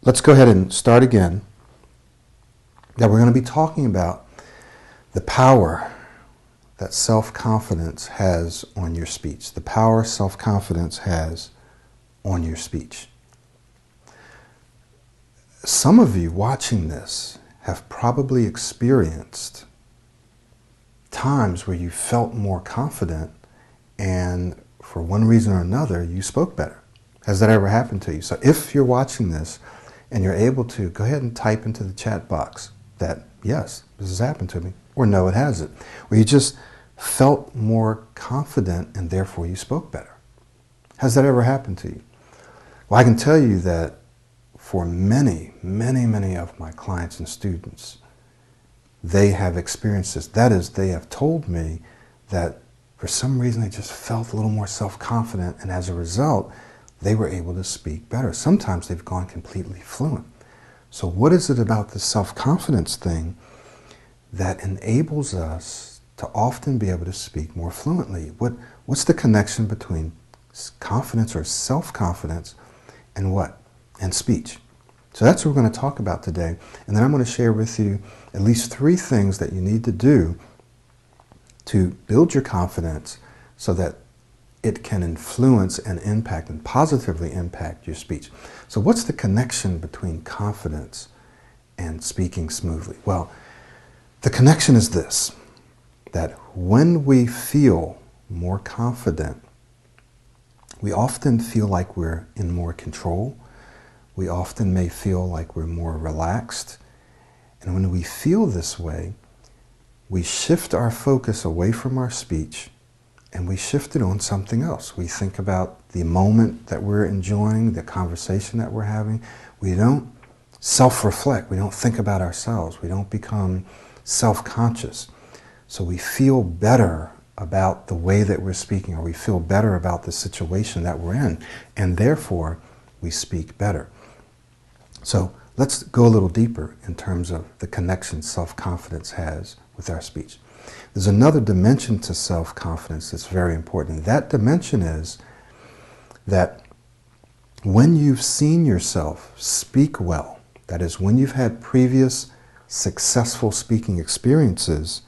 Let's go ahead and start again. Now we're going to be talking about the power that self-confidence has on your speech. The power self-confidence has on your speech. Some of you watching this have probably experienced times where you felt more confident and for one reason or another you spoke better. Has that ever happened to you? So if you're watching this and you're able to, go ahead and type into the chat box that, yes, this has happened to me, or no, it hasn't. Where you just felt more confident and therefore you spoke better. Has that ever happened to you? Well, I can tell you that for many of my clients and students, they have experienced this. That is, they have told me that for some reason they just felt a little more self-confident, and as a result, they were able to speak better. Sometimes they've gone completely fluent. So what is it about the self-confidence thing that enables us to often be able to speak more fluently? What's the connection between confidence or self-confidence and what? And speech. So that's what we're going to talk about today. And then I'm going to share with you at least 3 things that you need to do to build your confidence so that it can influence and impact and positively impact your speech. So what's the connection between confidence and speaking smoothly? Well, the connection is this, that when we feel more confident, we often feel like we're in more control. We often may feel like we're more relaxed. And when we feel this way, we shift our focus away from our speech and we shift it on something else. We think about the moment that we're enjoying, the conversation that we're having. We don't self-reflect. We don't think about ourselves. We don't become self-conscious. So we feel better about the way that we're speaking, or we feel better about the situation that we're in, and therefore we speak better. So let's go a little deeper in terms of the connection self-confidence has with our speech. There's another dimension to self-confidence that's very important. That dimension is that when you've seen yourself speak well, that is, when you've had previous successful speaking experiences,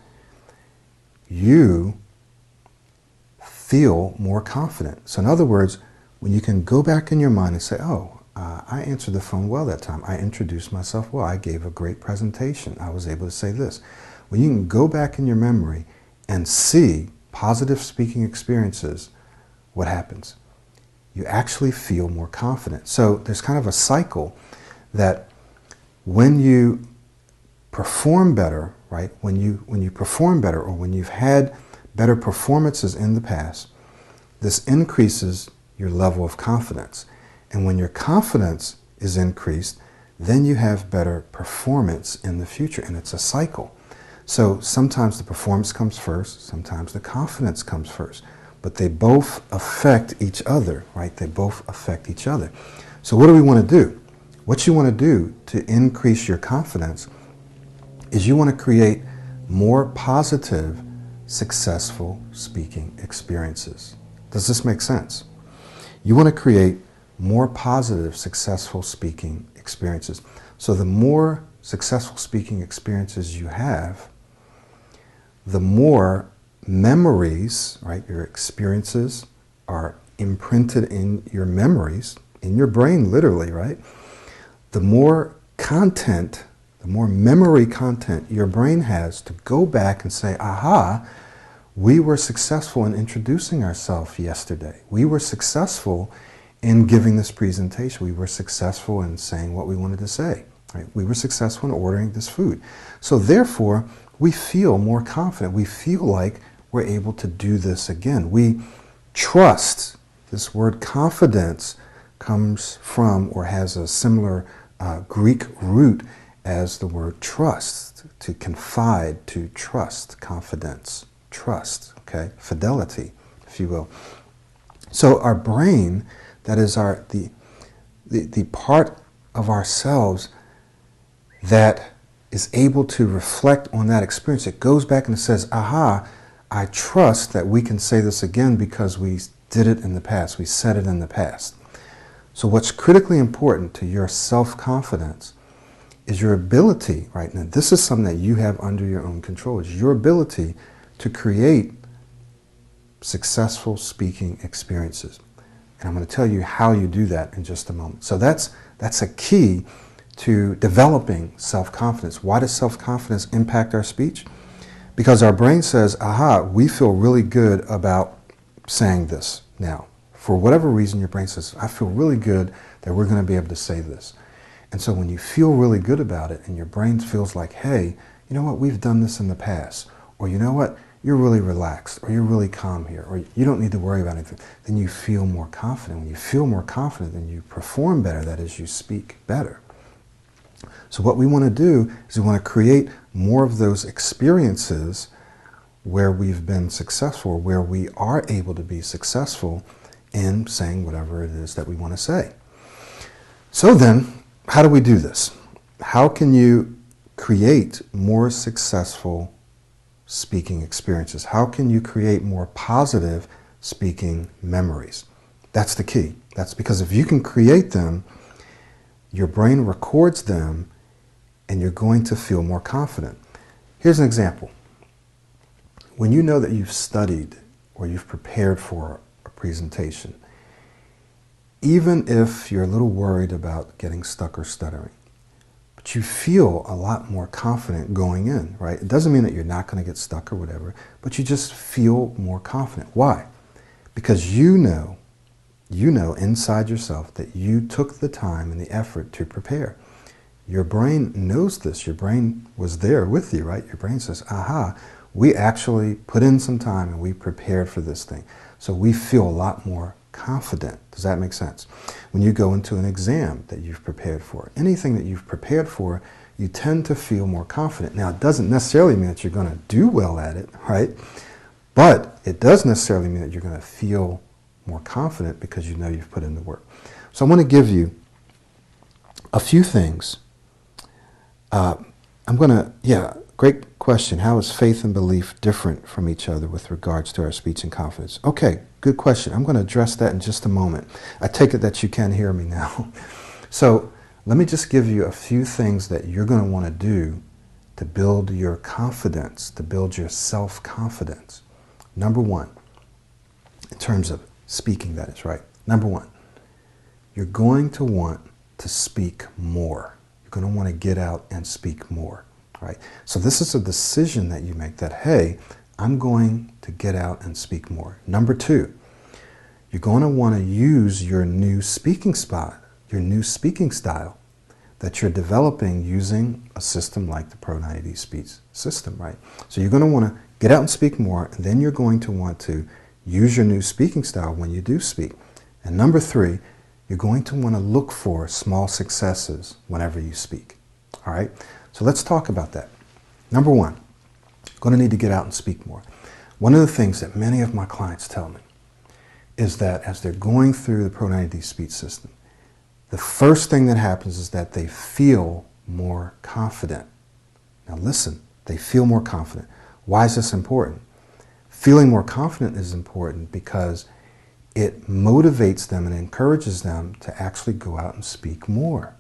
you feel more confident. So in other words, when you can go back in your mind and say, oh, I answered the phone well that time. I introduced myself well. I gave a great presentation. I was able to say this. When you can go back in your memory and see positive speaking experiences, what happens? You actually feel more confident. So there's kind of a cycle that when you perform better, right? When you perform better, or when you've had better performances in the past, this increases your level of confidence. And when your confidence is increased, then you have better performance in the future, and it's a cycle. So sometimes the performance comes first, sometimes the confidence comes first, but they both affect each other, right? They both affect each other. So what do we want to do? What you want to do to increase your confidence is you want to create more positive, successful speaking experiences. Does this make sense? You want to create more positive, successful speaking experiences. So the more successful speaking experiences you have, the more memories, right, your experiences are imprinted in your memories, in your brain literally, right? The more content, the more memory content your brain has to go back and say, aha, we were successful in introducing ourselves yesterday. We were successful in giving this presentation. We were successful in saying what we wanted to say. Right? We were successful in ordering this food. So therefore, we feel more confident. We feel like we're able to do this again. We trust. This word confidence comes from or has a similar Greek root as the word trust, to confide, to trust, confidence, trust, okay, fidelity, if you will. So our brain, that is the part of ourselves that is able to reflect on that experience. It goes back and it says, aha, I trust that we can say this again because we did it in the past. We said it in the past. So what's critically important to your self-confidence is your ability, right? Now, this is something that you have under your own control, is your ability to create successful speaking experiences. And I'm going to tell you how you do that in just a moment. So that's a key to developing self-confidence. Why does self-confidence impact our speech? Because our brain says, aha, we feel really good about saying this now. For whatever reason, your brain says, I feel really good that we're going to be able to say this. And so when you feel really good about it and your brain feels like, hey, you know what, we've done this in the past, or you know what, you're really relaxed, or you're really calm here, or you don't need to worry about anything, then you feel more confident. When you feel more confident, then you perform better, that is, you speak better. So what we want to do is we want to create more of those experiences where we've been successful, where we are able to be successful in saying whatever it is that we want to say. So then, how do we do this? How can you create more successful speaking experiences? How can you create more positive speaking memories? That's the key. That's because if you can create them, your brain records them and you're going to feel more confident. Here's an example. When you know that you've studied or you've prepared for a presentation, even if you're a little worried about getting stuck or stuttering, but you feel a lot more confident going in, right? It doesn't mean that you're not going to get stuck or whatever, but you just feel more confident. Why? Because you know inside yourself that you took the time and the effort to prepare. Your brain knows this. Your brain was there with you, right? Your brain says, aha, we actually put in some time and we prepared for this thing. So we feel a lot more confident. Does that make sense? When you go into an exam that you've prepared for, anything that you've prepared for, you tend to feel more confident. Now, it doesn't necessarily mean that you're going to do well at it, right? But it does necessarily mean that you're going to feel more confident because you know you've put in the work. So I want to give you a few things. Great question. How is faith and belief different from each other with regards to our speech and confidence? Okay, good question. I'm going to address that in just a moment. I take it that you can hear me now. So let me just give you a few things that you're going to want to do to build your confidence, to build your self-confidence. Number one, in terms of speaking, that is, right? Number one, you're going to want to speak more. You're going to want to get out and speak more, right? So this is a decision that you make that, hey, I'm going to get out and speak more. Number two, you're going to want to use your new speaking style that you're developing using a system like the Pro 90 speech system, right? So you're going to want to get out and speak more, and then you're going to want to use your new speaking style when you do speak. And number three, you're going to want to look for small successes whenever you speak. All right? So let's talk about that. Number one, you're going to need to get out and speak more. One of the things that many of my clients tell me is that as they're going through the Pro 90 speech system, the first thing that happens is that they feel more confident. Now listen, they feel more confident. Why is this important? Feeling more confident is important because it motivates them and encourages them to actually go out and speak more.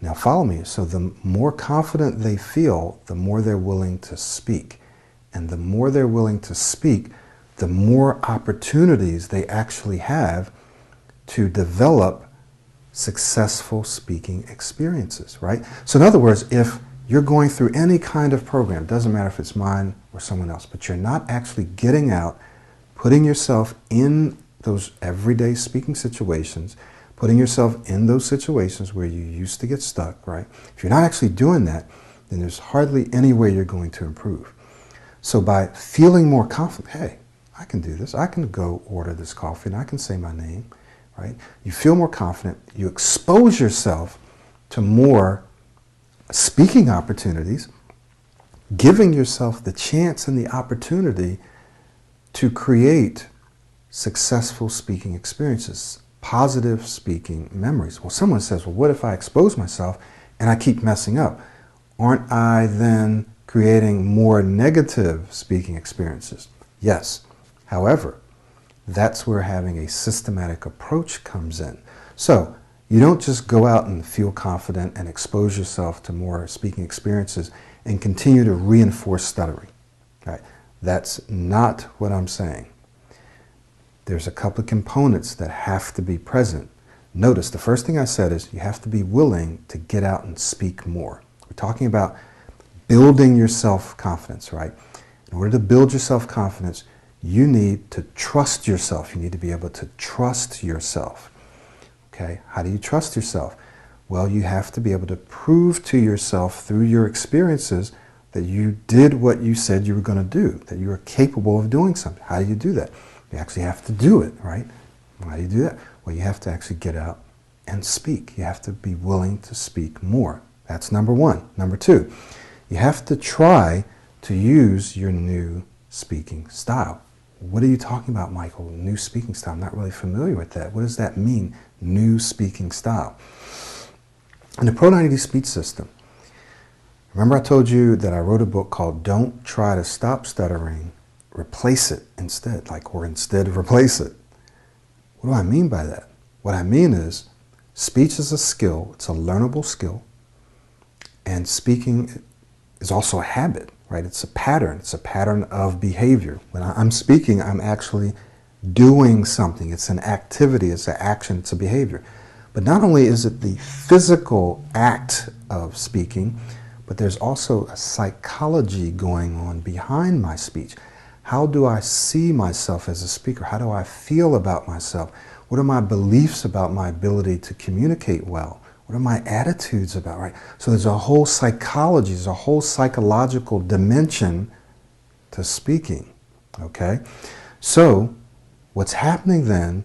Now follow me. So the more confident they feel, the more they're willing to speak. And the more they're willing to speak, the more opportunities they actually have to develop successful speaking experiences, right? So in other words, if you're going through any kind of program, doesn't matter if it's mine or someone else, but you're not actually getting out, putting yourself in those everyday speaking situations, putting yourself in those situations where you used to get stuck, right? If you're not actually doing that, then there's hardly any way you're going to improve. So by feeling more confident, hey, I can do this. I can go order this coffee and I can say my name, right? You feel more confident. You expose yourself to more speaking opportunities, giving yourself the chance and the opportunity to create successful speaking experiences, positive speaking memories. Well, someone says, well, what if I expose myself and I keep messing up? Aren't I then creating more negative speaking experiences? Yes. However, that's where having a systematic approach comes in. So you don't just go out and feel confident and expose yourself to more speaking experiences and continue to reinforce stuttering. Right? That's not what I'm saying. There's a couple of components that have to be present. Notice the first thing I said is you have to be willing to get out and speak more. We're talking about building your self-confidence, right? In order to build your self-confidence, you need to trust yourself. You need to be able to trust yourself. Okay? How do you trust yourself? Well, you have to be able to prove to yourself through your experiences that you did what you said you were going to do, that you are capable of doing something. How do you do that? You actually have to do it, right? How do you do that? Well, you have to actually get out and speak. You have to be willing to speak more. That's number one. Number two, you have to try to use your new speaking style. What are you talking about, Michael? New speaking style? I'm not really familiar with that. What does that mean, new speaking style? In the Pro 90D speech system, remember I told you that I wrote a book called Don't Try to Stop Stuttering, Replace It Instead, instead replace it. What do I mean by that? What I mean is speech is a skill, it's a learnable skill, and speaking is also a habit, right? It's a pattern of behavior. When I'm speaking, I'm actually doing something. It's an activity, it's an action, it's a behavior. But not only is it the physical act of speaking, but there's also a psychology going on behind my speech. How do I see myself as a speaker? How do I feel about myself? What are my beliefs about my ability to communicate well? What are my attitudes about, right? So there's a whole psychology, there's a whole psychological dimension to speaking, okay? So what's happening then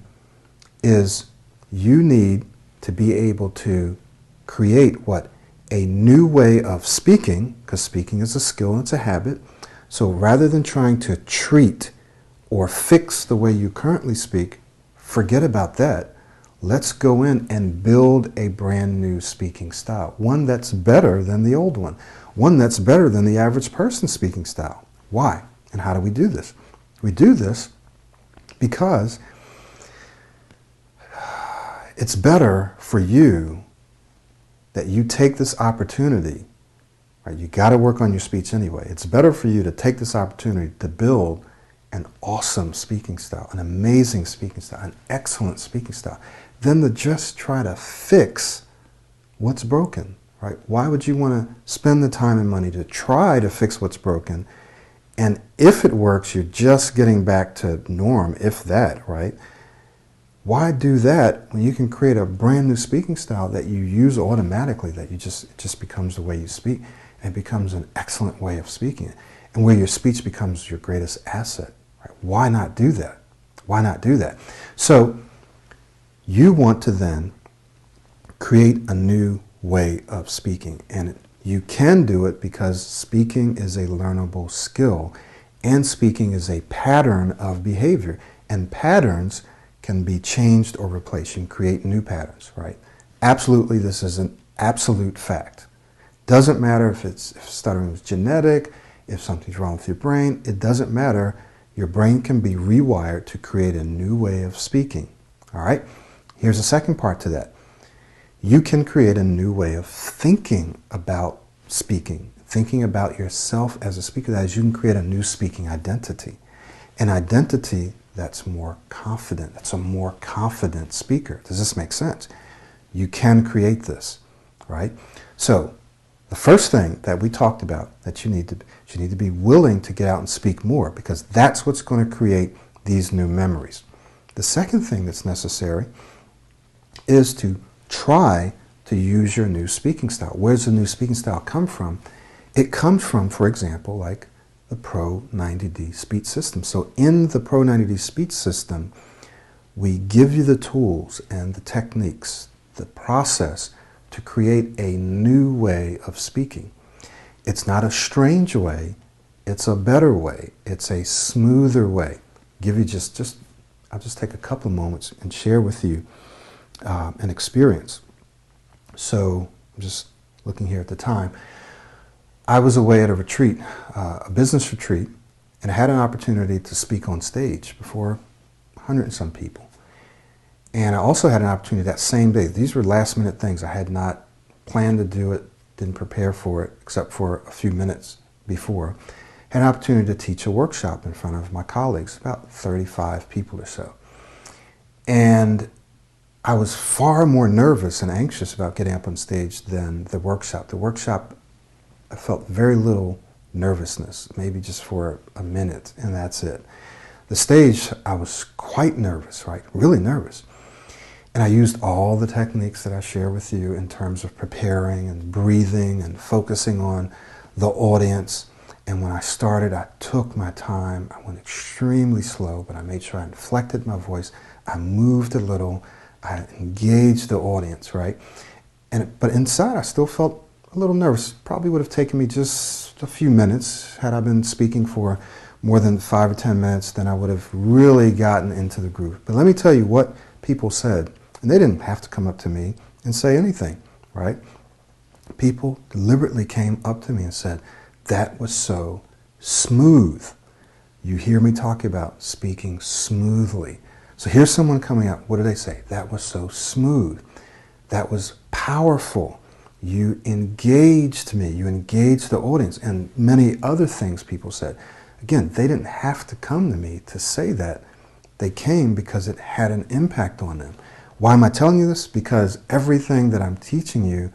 is you need to be able to create what? A new way of speaking, because speaking is a skill and it's a habit. So rather than trying to treat or fix the way you currently speak, forget about that. Let's go in and build a brand new speaking style. One that's better than the old one. One that's better than the average person's speaking style. Why? And how do we do this? We do this because it's better for you that you take this opportunity, right? You got to work on your speech anyway. It's better for you to take this opportunity to build an awesome speaking style, an amazing speaking style, an excellent speaking style, than to just try to fix what's broken, right? Why would you want to spend the time and money to try to fix what's broken? And if it works, you're just getting back to norm, if that, right? Why do that when you can create a brand new speaking style that you use automatically, that it just becomes the way you speak, and it becomes an excellent way of speaking, and where your speech becomes your greatest asset, right? Why not do that? Why not do that? So you want to then create a new way of speaking, and you can do it because speaking is a learnable skill, and speaking is a pattern of behavior, and patterns can be changed or replaced. You can create new patterns, right? Absolutely, this is an absolute fact. Doesn't matter if stuttering is genetic, if something's wrong with your brain, it doesn't matter. Your brain can be rewired to create a new way of speaking, all right? Here's the second part to that. You can create a new way of thinking about speaking, thinking about yourself as a speaker. That is, you can create a new speaking identity. An identity that's more confident. That's a more confident speaker. Does this make sense? You can create this, right? So the first thing that we talked about that you need to be willing to get out and speak more, because that's what's going to create these new memories. The second thing that's necessary is to try to use your new speaking style. Where's the new speaking style come from? It comes from, for example, like the Pro 90D speech system. So in the Pro 90D speech system, we give you the tools and the techniques, the process to create a new way of speaking. It's not a strange way, it's a better way, it's a smoother way. I'll just take a couple of moments and share with you an experience. So I'm just looking here at the time. I was away at a retreat, a business retreat, and I had an opportunity to speak on stage before 100 and some people. And I also had an opportunity that same day. These were last minute things. I had not planned to do it, didn't prepare for it, except for a few minutes before. Had an opportunity to teach a workshop in front of my colleagues, about 35 people or so. And I was far more nervous and anxious about getting up on stage than the workshop. The workshop, I felt very little nervousness, maybe just for a minute, and that's it. The stage, I was quite nervous, right? Really nervous. And I used all the techniques that I share with you in terms of preparing and breathing and focusing on the audience. And when I started, I took my time. I went extremely slow, but I made sure I inflected my voice. I moved a little. I engaged the audience, right? But inside, I still felt a little nervous. Probably would have taken me just a few minutes. Had I been speaking for more than 5 or 10 minutes, then I would have really gotten into the groove. But let me tell you what people said. And they didn't have to come up to me and say anything, right? People deliberately came up to me and said, "That was so smooth." You hear me talk about speaking smoothly. So here's someone coming up. What do they say? "That was so smooth. That was powerful. You engaged me. You engaged the audience." And many other things people said. Again, they didn't have to come to me to say that. They came because it had an impact on them. Why am I telling you this? Because everything that I'm teaching you,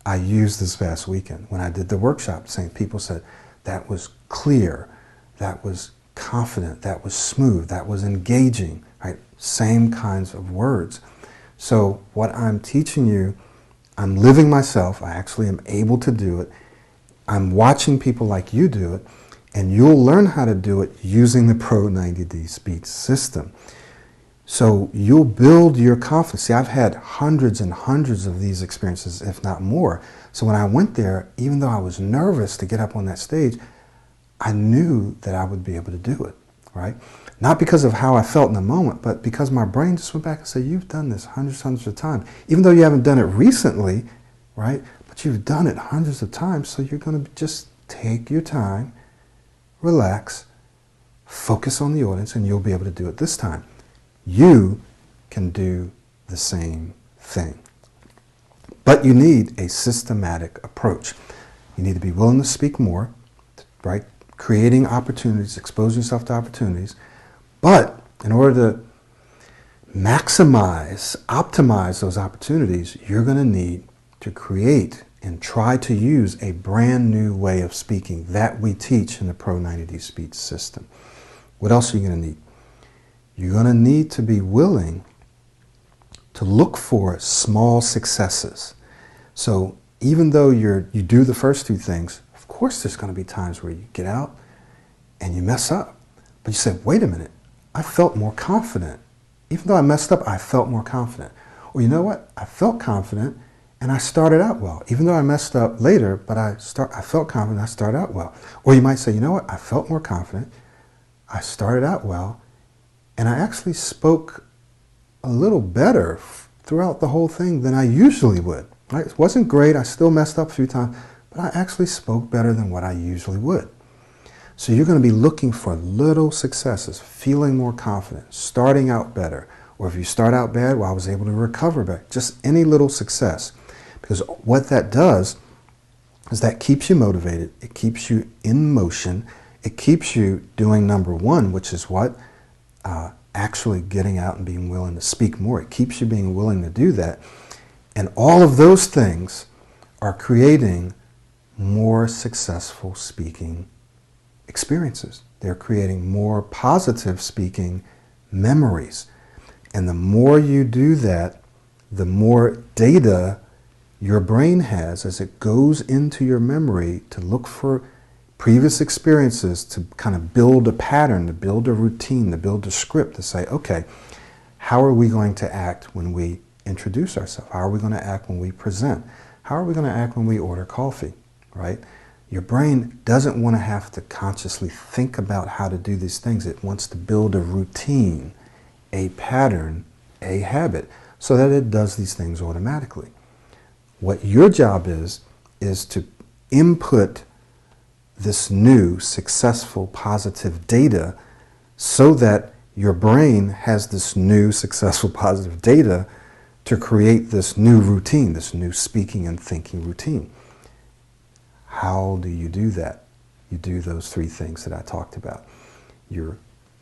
I used this past weekend. When I did the workshop, people said, "That was clear, that was confident, that was smooth, that was engaging," right? Same kinds of words. So what I'm teaching you, I'm living myself. I actually am able to do it. I'm watching people like you do it, and you'll learn how to do it using the Pro 90D speech system. So you'll build your confidence. See, I've had hundreds and hundreds of these experiences, if not more. So when I went there, even though I was nervous to get up on that stage, I knew that I would be able to do it, right? Not because of how I felt in the moment, but because my brain just went back and said, "You've done this hundreds of times." Even though you haven't done it recently, right? But you've done it hundreds of times, so you're going to just take your time, relax, focus on the audience, and you'll be able to do it this time. You can do the same thing. But you need a systematic approach. You need to be willing to speak more, right? Creating opportunities, exposing yourself to opportunities. But in order to optimize those opportunities, you're going to need to create and try to use a brand new way of speaking that we teach in the Pro 90D speech system. What else are you going to need? You're going to need to be willing to look for small successes. So even though you do the first two things, of course there's going to be times where you get out and you mess up. But you say, "Wait a minute, I felt more confident. Even though I messed up, I felt more confident." Or you know what? I felt confident and I started out well. Even though I messed up later, but I felt confident, I started out well. Or you might say, "You know what? I felt more confident. I started out well. And I actually spoke a little better throughout the whole thing than I usually would." Right? It wasn't great. I still messed up a few times, but I actually spoke better than what I usually would. So you're going to be looking for little successes, feeling more confident, starting out better. Or if you start out bad, well, I was able to recover back. Just any little success. Because what that does is that keeps you motivated. It keeps you in motion. It keeps you doing number one, which is what? Actually getting out and being willing to speak more. It keeps you being willing to do that. And all of those things are creating more successful speaking experiences. They're creating more positive speaking memories. And the more you do that, the more data your brain has as it goes into your memory to look for previous experiences, to kind of build a pattern, to build a routine, to build a script, to say, okay, how are we going to act when we introduce ourselves? How are we going to act when we present? How are we going to act when we order coffee, right? Your brain doesn't want to have to consciously think about how to do these things. It wants to build a routine, a pattern, a habit, so that it does these things automatically. What your job is to input this new, successful, positive data so that your brain has this new successful positive data to create this new routine, this new speaking and thinking routine. How do you do that? You do those three things that I talked about. You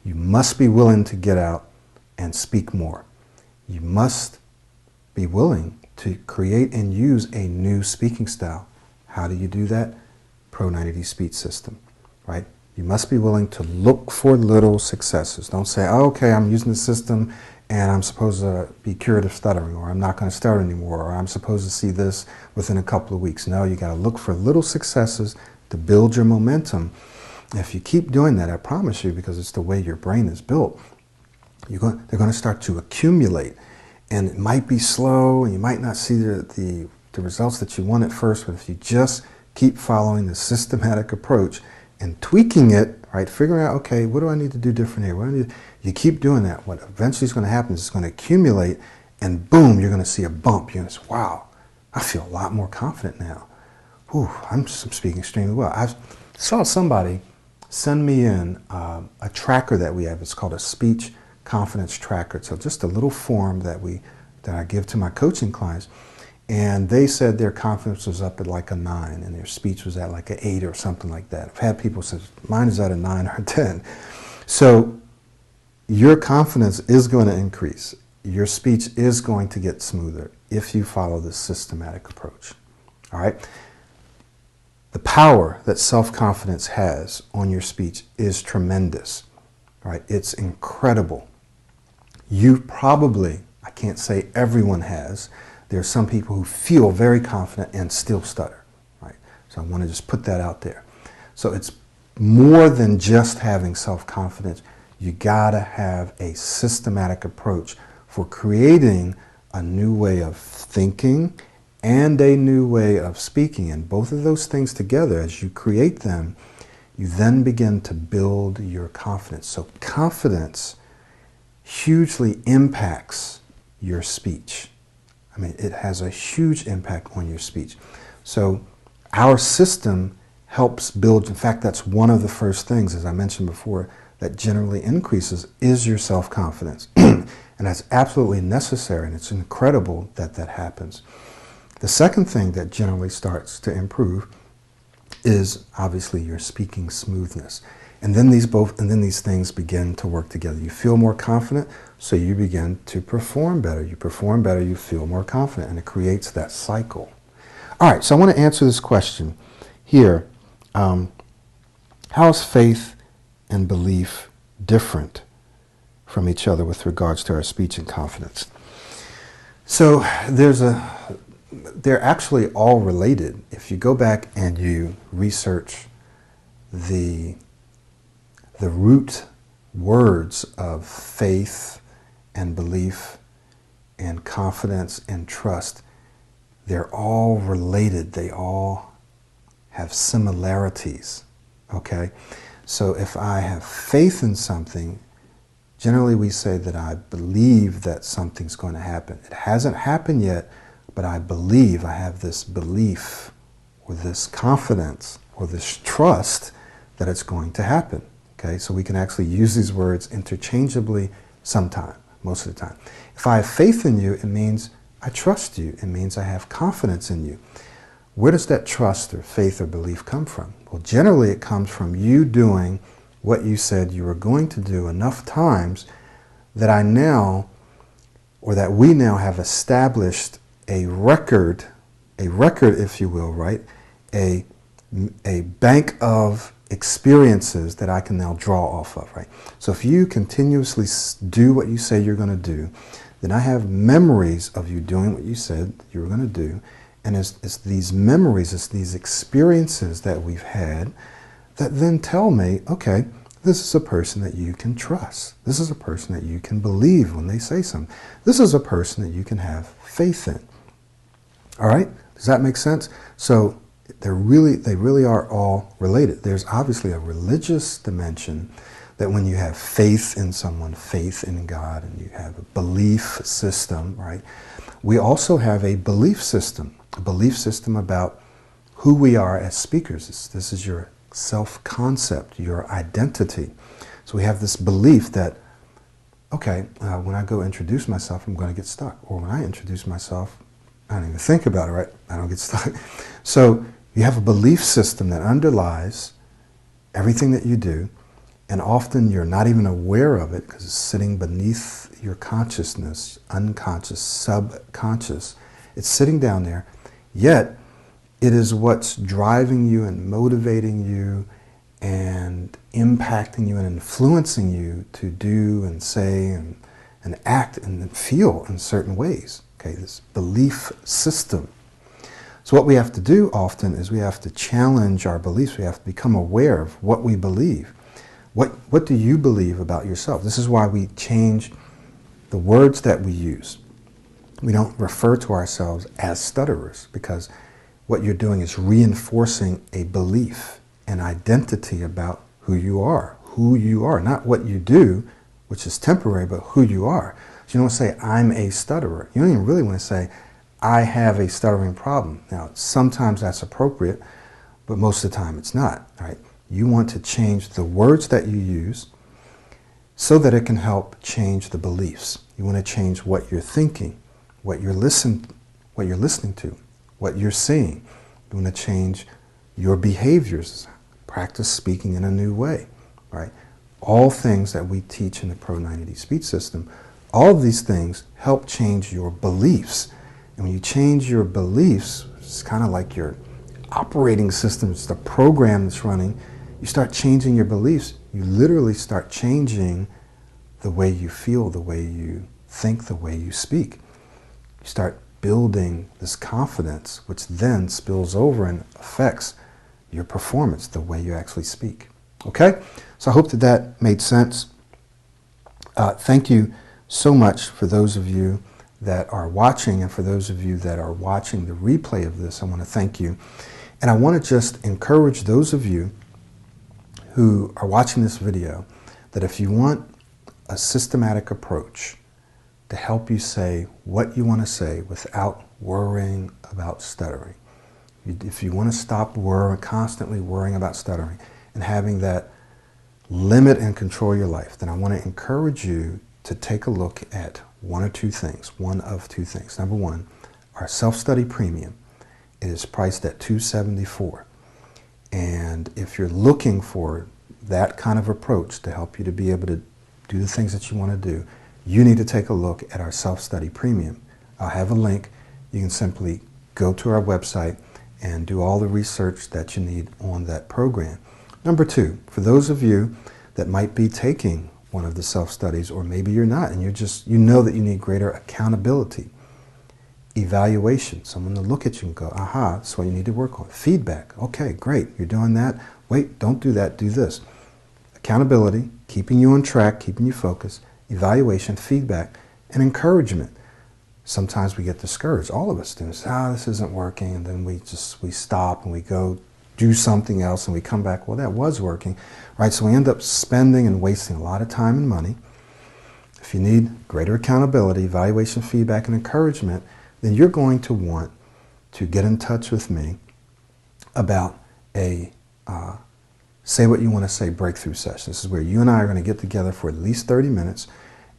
must be willing to get out and speak more. You must be willing to create and use a new speaking style. How do you do that? Pro 90 speech system, right? You must be willing to look for little successes. Don't say, oh, okay, I'm using the system and I'm supposed to be cured of stuttering, or I'm not going to stutter anymore, or I'm supposed to see this within a couple of weeks. No, you got to look for little successes to build your momentum. If you keep doing that, I promise you, because it's the way your brain is built, they're going to start to accumulate. And it might be slow, and you might not see the results that you want at first, but if you just keep following the systematic approach and tweaking it, right, figuring out, okay, what do I need to do different here? You keep doing that. What eventually is going to happen is it's going to accumulate, and boom, you're going to see a bump. You're going to say, wow, I feel a lot more confident now. Whew, I'm speaking extremely well. I saw somebody send me in a tracker that we have. It's called a speech confidence tracker. So just a little form that I give to my coaching clients. And they said their confidence was up at like a 9 and their speech was at like an 8 or something like that. I've had people say, mine is at a 9 or a 10. So your confidence is going to increase. Your speech is going to get smoother if you follow this systematic approach. All right? The power that self-confidence has on your speech is tremendous. All right? It's incredible. You probably, I can't say everyone has, there are some people who feel very confident and still stutter, right? So I want to just put that out there. So it's more than just having self-confidence. You gotta have a systematic approach for creating a new way of thinking and a new way of speaking. And both of those things together, as you create them, you then begin to build your confidence. So confidence hugely impacts your speech. I mean, it has a huge impact on your speech. So our system helps build, in fact, that's one of the first things, as I mentioned before, that generally increases is your self-confidence. And that's absolutely necessary, and it's incredible that that happens. The second thing that generally starts to improve is obviously your speaking smoothness. And then these things begin to work together. You feel more confident, so you begin to perform better. You perform better, you feel more confident, and it creates that cycle. All right, so I want to answer this question here. How is faith and belief different from each other with regards to our speech and confidence? So they're actually all related. If you go back and you research the root words of faith and belief and confidence and trust, they're all related. They all have similarities, okay? So if I have faith in something, generally we say that I believe that something's going to happen. It hasn't happened yet, but I believe, I have this belief or this confidence or this trust that it's going to happen. Okay, so we can actually use these words interchangeably sometime, most of the time. If I have faith in you, it means I trust you. It means I have confidence in you. Where does that trust or faith or belief come from? Well, generally it comes from you doing what you said you were going to do enough times that I now, or that we now have established a record, if you will, right? A bank of experiences that I can now draw off of, right? So if you continuously do what you say you're going to do, then I have memories of you doing what you said you were going to do. And it's these memories, it's these experiences that we've had that then tell me, okay, this is a person that you can trust. This is a person that you can believe when they say something. This is a person that you can have faith in. All right? Does that make sense? So they really are all related. There's obviously a religious dimension that when you have faith in someone, faith in God, and you have a belief system, right? We also have a belief system about who we are as speakers. This is your self-concept, your identity. So we have this belief that okay, when I go introduce myself, I'm going to get stuck. Or when I introduce myself, I don't even think about it, right? I don't get stuck. So you have a belief system that underlies everything that you do, and often you're not even aware of it because it's sitting beneath your consciousness, unconscious, subconscious. It's sitting down there, yet it is what's driving you and motivating you and impacting you and influencing you to do and say and act and feel in certain ways. Okay, this belief system. So what we have to do often is we have to challenge our beliefs. We have to become aware of what we believe. What do you believe about yourself? This is why we change the words that we use. We don't refer to ourselves as stutterers, because what you're doing is reinforcing a belief, an identity about who you are, not what you do, which is temporary, but who you are. So you don't say, I'm a stutterer. You don't even really want to say, I have a stuttering problem. Now, sometimes that's appropriate, but most of the time it's not, right? You want to change the words that you use so that it can help change the beliefs. You want to change what you're thinking, what you're listening to, what you're seeing. You want to change your behaviors, practice speaking in a new way, right? All things that we teach in the Pro 90 speech system, all of these things help change your beliefs. And when you change your beliefs, it's kind of like your operating system, it's the program that's running. You start changing your beliefs, you literally start changing the way you feel, the way you think, the way you speak. You start building this confidence, which then spills over and affects your performance, the way you actually speak. Okay? So I hope that that made sense. Thank you so much for those of you that are watching, and for those of you that are watching the replay of this, I want to thank you. And I want to just encourage those of you who are watching this video that if you want a systematic approach to help you say what you want to say without worrying about stuttering, if you want to stop constantly worrying about stuttering and having that limit and control your life, then I want to encourage you to take a look at one of two things. Number one, our self-study premium. It is priced at $274. And if you're looking for that kind of approach to help you to be able to do the things that you want to do, you need to take a look at our self-study premium. I'll have a link. You can simply go to our website and do all the research that you need on that program. Number two, for those of you that might be taking one of the self-studies, or maybe you're not, and you know that you need greater accountability, evaluation, someone to look at you and go, aha, that's what you need to work on. Feedback, okay, great, you're doing that. Wait, don't do that, do this. Accountability, keeping you on track, keeping you focused, evaluation, feedback, and encouragement. Sometimes we get discouraged. All of us do. This isn't working, and then we stop and we go do something else, and we come back, well, that was working, right? So we end up spending and wasting a lot of time and money. If you need greater accountability, evaluation, feedback, and encouragement, then you're going to want to get in touch with me about a Say What You Want to Say breakthrough session. This is where you and I are going to get together for at least 30 minutes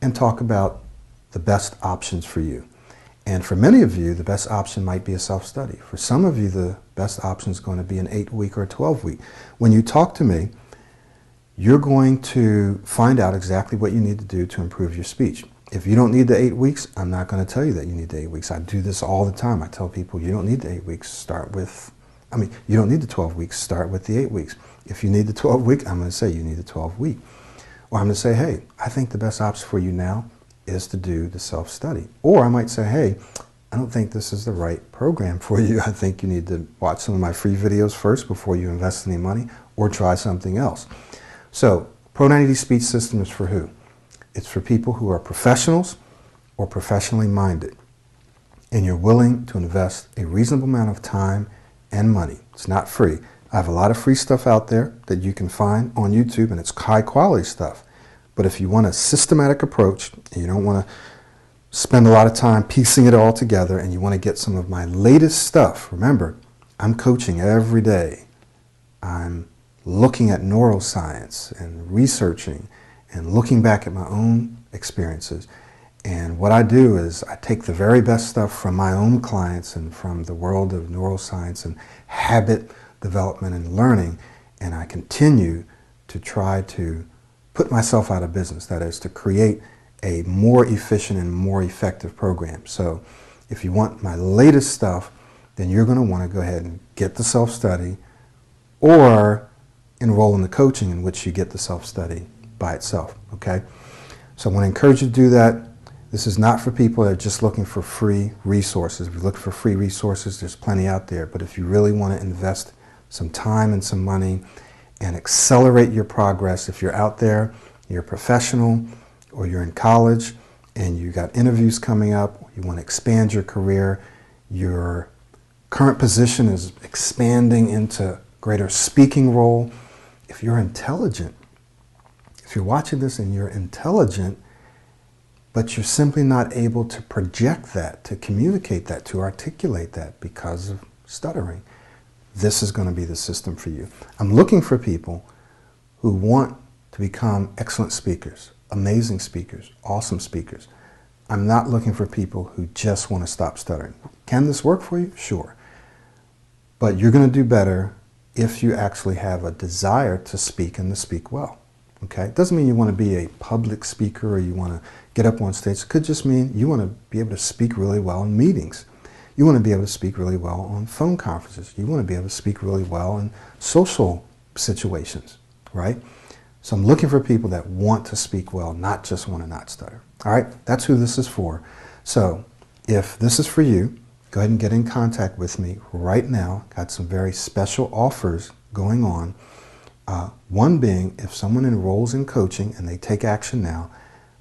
and talk about the best options for you. And for many of you, the best option might be a self-study. For some of you, the best option is going to be an 8-week or a 12-week. When you talk to me, you're going to find out exactly what you need to do to improve your speech. If you don't need the 8 weeks, I'm not going to tell you that you need the 8 weeks. I do this all the time. I tell people you don't need the 8 weeks, you don't need the 12 weeks, start with the 8 weeks. If you need the 12 week, I'm going to say you need the 12 week. Or I'm going to say, hey, I think the best option for you now is to do the self-study. Or I might say, hey, I don't think this is the right program for you. I think you need to watch some of my free videos first before you invest any money, or try something else. So, Pro 90 Speech System is for who? It's for people who are professionals or professionally minded, and you're willing to invest a reasonable amount of time and money. It's not free. I have a lot of free stuff out there that you can find on YouTube, and it's high quality stuff. But if you want a systematic approach, and you don't want to spend a lot of time piecing it all together, and you want to get some of my latest stuff, remember, I'm coaching every day. I'm looking at neuroscience and researching and looking back at my own experiences. And what I do is I take the very best stuff from my own clients and from the world of neuroscience and habit development and learning, and I continue to try to put myself out of business. That is, to create a more efficient and more effective program. So if you want my latest stuff, then you're going to want to go ahead and get the self-study or enroll in the coaching in which you get the self-study by itself, okay? So I want to encourage you to do that. This is not for people that are just looking for free resources. If you're looking for free resources, there's plenty out there. But if you really want to invest some time and some money and accelerate your progress, if you're out there, you're a professional, or you're in college and you got interviews coming up, you want to expand your career, your current position is expanding into greater speaking role. If you're intelligent, if you're watching this and you're intelligent, but you're simply not able to project that, to communicate that, to articulate that because of stuttering, this is going to be the system for you. I'm looking for people who want to become excellent speakers, amazing speakers, awesome speakers. I'm not looking for people who just want to stop stuttering. Can this work for you? Sure. But you're going to do better if you actually have a desire to speak and to speak well. Okay? It doesn't mean you want to be a public speaker or you want to get up on stage. It could just mean you want to be able to speak really well in meetings. You want to be able to speak really well on phone conferences. You want to be able to speak really well in social situations, right? So I'm looking for people that want to speak well, not just want to not stutter. All right? That's who this is for. So if this is for you, go ahead and get in contact with me right now. Got some very special offers going on. One being, if someone enrolls in coaching and they take action now,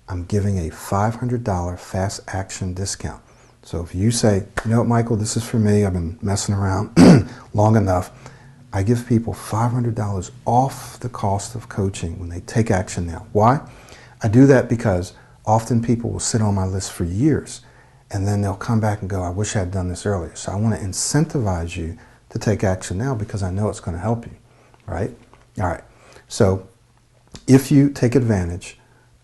I'm giving a $500 fast action discount. So if you say, you know what, Michael, this is for me, I've been messing around long enough, I give people $500 off the cost of coaching when they take action now. Why? I do that because often people will sit on my list for years and then they'll come back and go, I wish I had done this earlier. So I want to incentivize you to take action now because I know it's going to help you, right? All right. So if you take advantage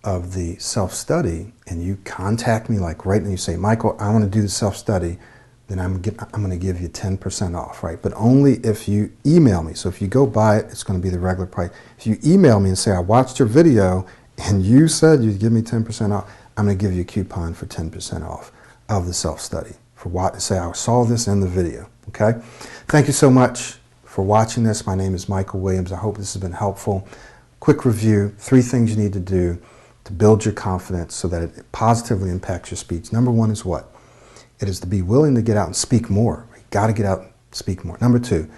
of the self-study and you contact me like right now, you say, Michael, I want to do the self-study, then I'm going to give you 10% off, right? But only if you email me. So if you go buy it, it's going to be the regular price. If you email me and say, I watched your video and you said you'd give me 10% off, I'm going to give you a coupon for 10% off of the self-study. For what? Say, I saw this in the video, okay? Thank you so much for watching this. My name is Michael Williams. I hope this has been helpful. Quick review, 3 things you need to do to build your confidence so that it positively impacts your speech. Number 1 is what? It is to be willing to get out and speak more. You got to get out and speak more. Number 2, you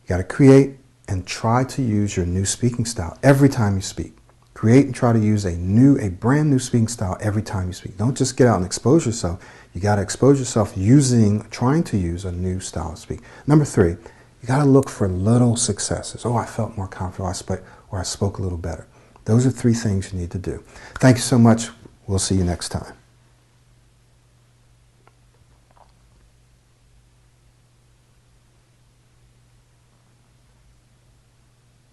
got to create and try to use your new speaking style every time you speak. Create and try to use a brand new speaking style every time you speak. Don't just get out and expose yourself. You got to expose yourself trying to use a new style of speak. Number 3, you got to look for little successes. Oh, I felt more confident, or I spoke a little better. Those are 3 things you need to do. Thank you so much. We'll see you next time.